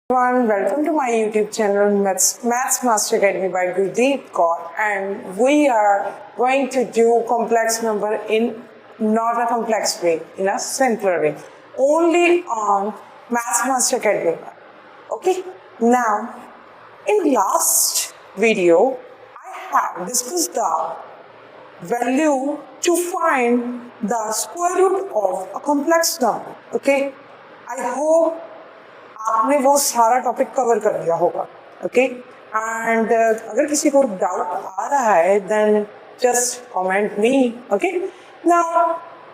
Everyone, welcome to my YouTube channel Maths Master Academy by Gurdeep Kaur, and we are going to do complex number in not a complex way, in a simpler way, only on Maths Master Academy. Okay, now in last video I have discussed the value to find the square root of a complex number. Okay, I hope आपने वो सारा topic cover कर दिया होगा. Okay and अगर किसी को doubt आ रहा है then just comment me. Okay now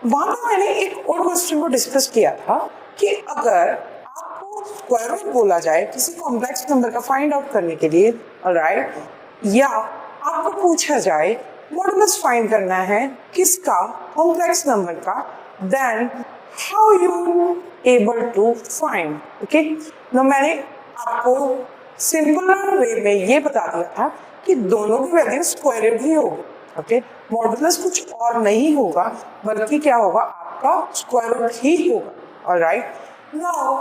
वहां पर मैंने एक और क्वेश्चन को डिस्कस किया था कि अगर आपको स्क्वायर रूट बोला जाए किसी कॉम्प्लेक्स नंबर का फाइंड आउट करने के लिए, ऑलराइट, या आपको पूछा जाए मॉडुलस फाइंड करना है किसका, कॉम्प्लेक्स नंबर का, then how you able to find. okay now मैंने आपको सिंपल वे में ये बता दिया था कि दोनों की वैल्यू स्क्वायर रूट ही होगी. ओके मॉडुलस कुछ और नहीं होगा बल्कि क्या होगा, आपका स्क्वायर रूट ही होगा. ऑलराइट नाउ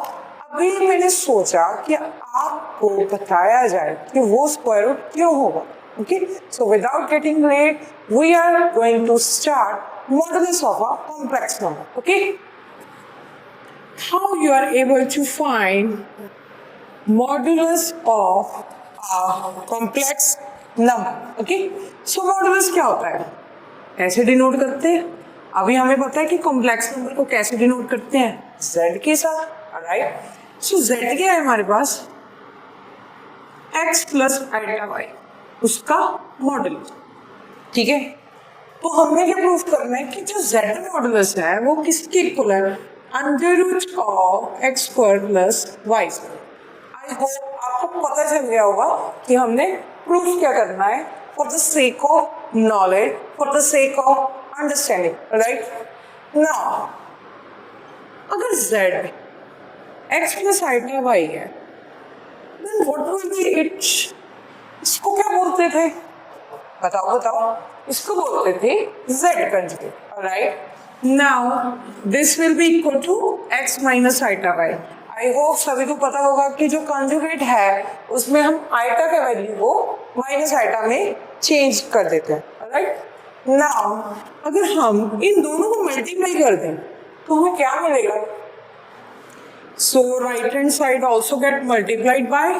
अभी मैंने सोचा कि आपको बताया जाए कि वो स्क्वायर रूट क्यों होगा. okay so without getting late we are going to start modulus of a complex number. okay how you are able to find modulus of a complex number. okay so modulus क्या होता है, ऐसे denote करते हैं. अभी हमें पता है कि कॉम्प्लेक्स नंबर को कैसे डिनोट करते हैं, z के साथ. राइट सो z क्या है हमारे पास, x प्लस आइटा y, उसका मॉडुलस. ठीक है, तो हमने क्या प्रूफ करना है कि जो z मॉडुलस है वो किसके इक्वल है, under root of x square plus y square. I hope आपको पता चल गया होगा कि हमने प्रूफ क्या करना है. For the sake of knowledge, for the sake of understanding. Right now अगर z x plus iota y है then what will be it. इसको क्या बोलते थे, बताओ. इसको बोलते थे z conjugate. Right now this will be equal to x minus iota y. I hope सभी को पता होगा कि जो कंजुगेट है उसमें हम आइटा का वैल्यू को माइनस आइटा में चेंज कर देते हैं. राइट नाउ अगर हम इन दोनों को मल्टीप्लाई कर दें तो हमें क्या मिलेगा, so right hand side also get multiplied by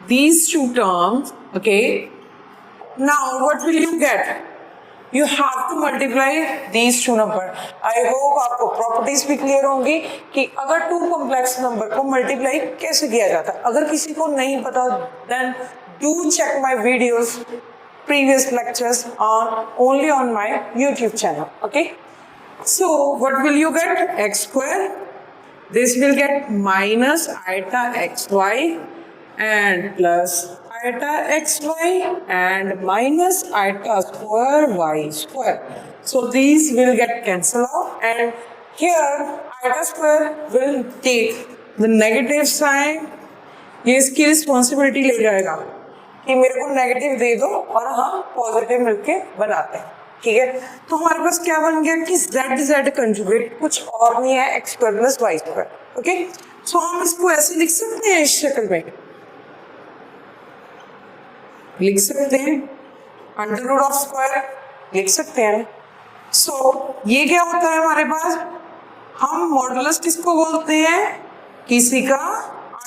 these two terms. okay now what will you get, you have to multiply these two number. I hope आपको प्रॉपर्टीज भी क्लियर होंगी कि अगर टू कॉम्प्लेक्स नंबर को multiply कैसे किया जाता है. अगर किसी को नहीं पता then do check my videos, previous lectures only on my YouTube channel. okay so what will you get, x square, this will get minus iota xy and plus iota xy and minus iota square y square. So these will get cancelled out and here iota square will take the negative sign. ये इसकी responsibility ले जाएगा कि मेरे को negative दे दो और हम पॉजिटिव मिलके बनाते हैं. ठीक है, तो हमारे पास क्या बन गया कि z कंजुगेट कुछ और नहीं है, x square plus y square. Okay so हम इसको ऐसे लिख सकते हैं, इस शक्ल में लिख सकते हैं, अंडर रूट ऑफ स्क्वायर लिख सकते हैं. सो ये क्या होता है हमारे पास, हम मॉडुलस किसको बोलते हैं, किसी का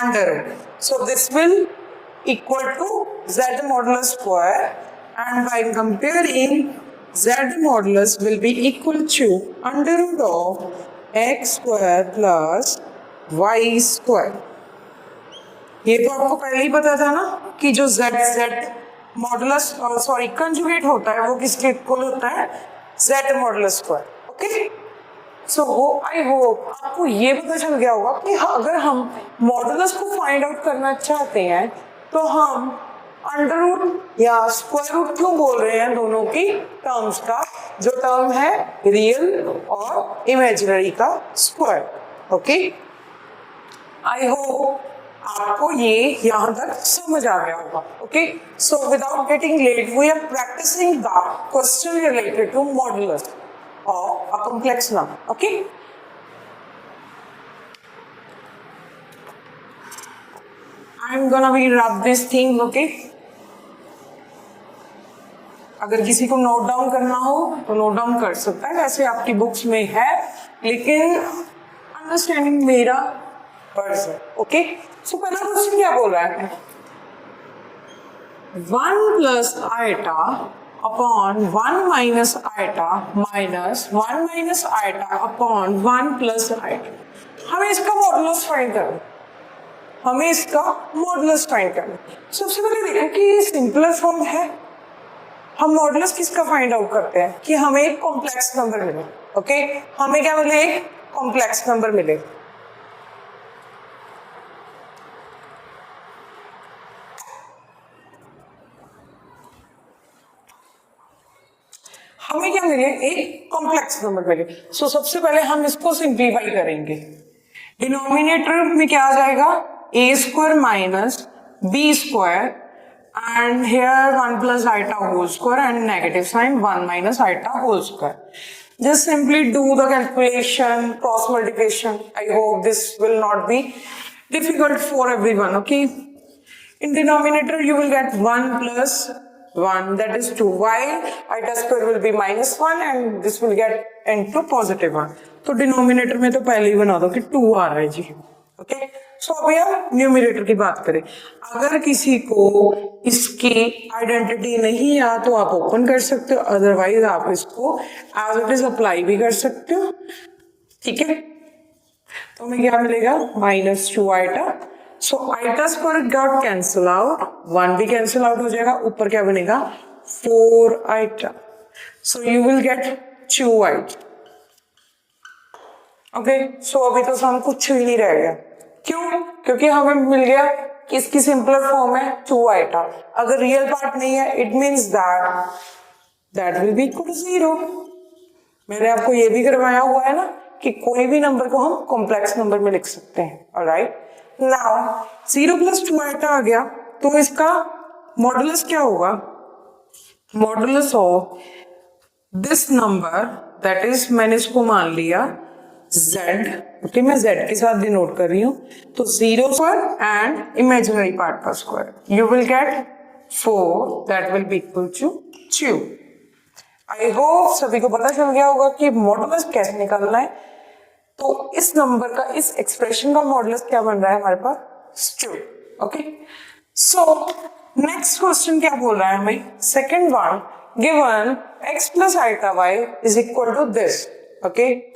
under root. So this will equal to z modulus square and by comparing z modulus will be equal to under root of x square plus y square. ये तो आपको पहले ही पता था ना कि जो z मॉडुलस सॉरी कंजुगेट होता है वो किसके इक्वल होता है, z modulus square. Okay so आई होप आपको ये पता चल गया होगा कि अगर हम मॉडुलस को फाइंड आउट करना चाहते हैं तो हम अंडर रूट या स्क्वायर रूट क्यों बोल रहे हैं दोनों की टर्म्स का, जो टर्म है रियल और इमेजिनरी का स्क्वायर. ओके आई होप आपको ये यहाँ तक समझ आ गया होगा. Okay so without getting late we are practising the question related to modulus of a complex number. Okay I'm gonna be rub this thing, okay? अगर किसी को नोट डाउन करना हो तो नोट डाउन कर सकता है, वैसे आपकी बुक्स में है, लेकिन अंडरस्टैंडिंग मेरा पर्स है, ओके? सो पहला क्वेश्चन क्या बोल रहा है? 1 plus iota upon 1 minus iota minus 1 minus iota upon 1 plus iota. हमें इसका मॉडुलस फाइंड करना, हमें इसका मॉडुलस फाइंड करना। सबसे पहले देखो कि ये सिंपलर फॉर्म है। हम मॉडुलस किसका फाइंड आउट करते हैं कि हमें एक कॉम्प्लेक्स नंबर मिले, ओके? हमें क्या मिले? एक कॉम्प्लेक्स नंबर मिले। हमें क्या मिले? एक कॉम्प्लेक्स नंबर मिले। सो सबसे पहले हम इसको सिंप्लीफाई करेंगे। डिनोमिनेटर में क्या आ जाएगा? A square minus B square and here 1 plus iota whole square and negative sign 1 minus iota whole square. Just simply do the calculation, cross multiplication. I hope this will not be difficult for everyone, okay? In denominator you will get 1 plus 1, that is 2. While iota square will be minus 1 and this will get into positive 1. तो denominator में तो पहले ही बना दो कि 2 आ रहा है जी, okay? So अभी हम न्यूमरेटर की बात करें। अगर किसी को इसकी आइडेंटिटी नहीं है तो आप ओपन कर सकते हो, अदरवाइज आप इसको एज इट इज अप्लाई भी कर सकते हो, ठीक है? तो हमें क्या मिलेगा? Minus 2 eta. So eta square got cancel out, 1 भी कैंसिल आउट हो जाएगा, ऊपर क्या बनेगा? 4 eta. So you will get 2 eta, okay? So अभी तो हम कुछ भी नहीं रह गया। क्यों? क्योंकि हमें मिल गया कि इसकी सिंपलर फॉर्म है 2 आइटा। अगर रियल पार्ट नहीं है it means that will be equal to 0। मैंने आपको ये भी करवाया हुआ है ना कि कोई भी नंबर को हम कॉम्प्लेक्स नंबर में लिख सकते हैं, ऑलराइट? नाउ 0 प्लस 2 आइटा आ गया तो इसका मॉडुलस क्या होगा? Modulus of this number, that is मैंने इसको मान लिया z, ओके? मैं z के साथ डिनोट कर रही हूं, तो 0 स्क्वायर एंड इमेजिनरी पार्ट का square, you will get 4, that will be equal to 2। I hope सभी को पता चल गया होगा कि मॉडुलस कैसे निकालना है। तो इस नंबर का, इस एक्सप्रेशन का मॉडुलस क्या बन रहा है हमारे पास? 2, ओके? सो नेक्स्ट क्वेश्चन क्या बोल रहा है हमें? Second one, given x plus iota y is equal to this, okay?